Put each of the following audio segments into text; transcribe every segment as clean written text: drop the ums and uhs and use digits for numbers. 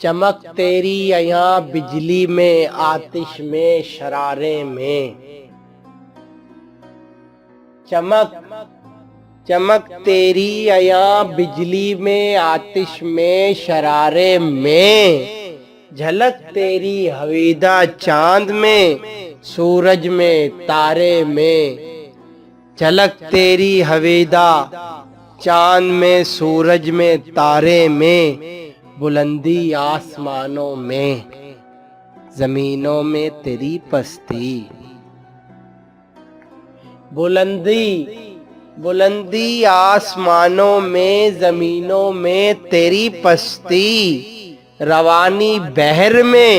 چمک تیری عیاں بجلی میں آتش میں شرارے میں، چمک تیری عیاں بجلی میں آتش میں شرارے میں، جھلک تیری ہویدا چاند میں سورج میں تارے میں، جھلک تیری ہویدا چاند میں سورج میں تارے میں، بلندی آسمانوں میں زمینوں میں تیری پستی، بلندی آسمانوں میں زمینوں میں تیری پستی، روانی بحر میں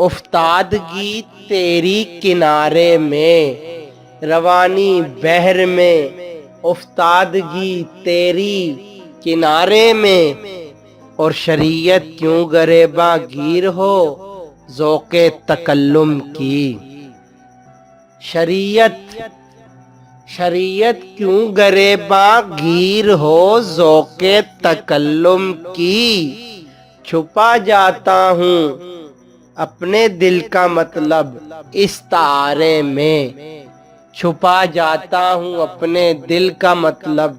افتادگی تیری کنارے میں، روانی بحر میں افتادگی تیری کنارے میں، اور شریعت کیوں گریباں گیر ہو ذوق تکلم کی، شریعت کیوں گریباں گیر ہو ذوق تکلم کی، چھپا جاتا ہوں اپنے دل کا مطلب اس تعارے میں، چھپا جاتا ہوں اپنے دل کا مطلب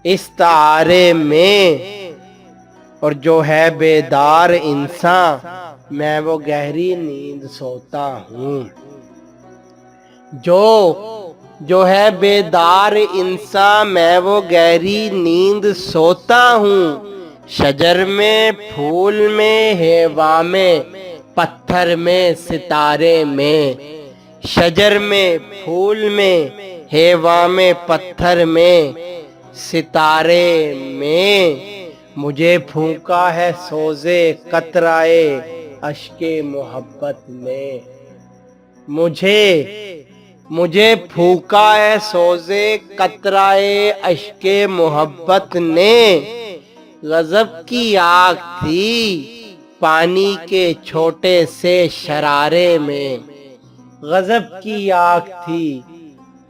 اس تعارے میں، اور جو ہے بیدار انسان میں وہ گہری نیند سوتا ہوں، جو ہے بیدار انسان میں وہ گہری نیند سوتا ہوں، شجر میں پھول میں حیوان میں پتھر میں ستارے میں، شجر میں پھول میں حیوان میں پتھر میں ستارے میں، مجھے پھونکا ہے سوزے قطرائے اشک محبت نے، مجھے پھونکا ہے سوزے قطرائے اشک محبت نے، غضب کی آگ تھی پانی کے چھوٹے سے شرارے میں، غضب کی آگ تھی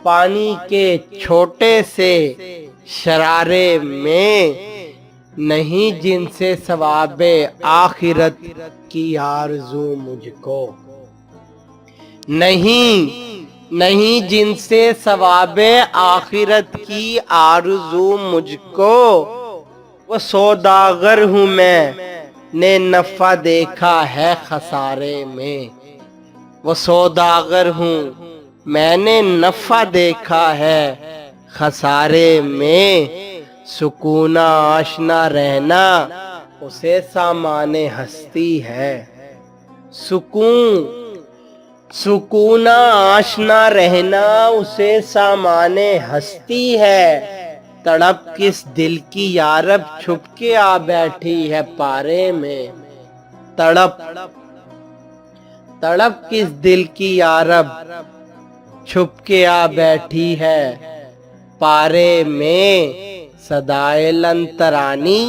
پانی کے چھوٹے سے شرارے میں، نہیں جن سے ثواب آخرت کی آرزو مجھ کو، نہیں جن سے ثواب آخرت کی آرزو مجھ کو، وہ سوداگر ہوں میں نے نفع دیکھا ہے خسارے میں، وہ سوداگر ہوں میں نے نفع دیکھا ہے خسارے میں، سکون آشنا رہنا اسے سامان ہستی ہے، سکون آشنا رہنا اسے سامان ہستی ہے، تڑپ کس دل کی یارب چھپ کے آ بیٹھی ہے پارے میں، تڑپ کس دل کی یارب چھپ کے آ بیٹھی ہے پارے میں، صدائے لن ترانی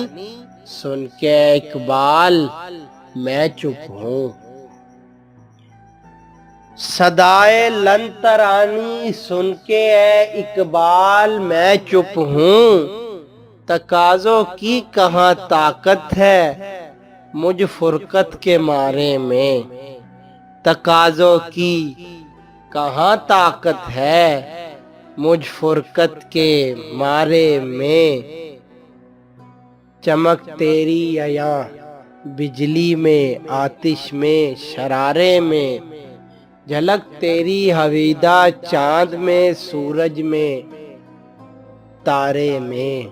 سن کے اقبال میں چپ ہوں، صدائے لن ترانی سن کے اے اقبال میں چپ ہوں، تقاضوں کی کہاں طاقت ہے مجھ فرقت کے مارے میں، تقاضوں کی کہاں طاقت ہے مجھ فرقت کے مارے میں، چمک تیری عیاں بجلی میں آتش میں شرارے میں، جھلک تیری ہویدا چاند میں سورج میں تارے میں۔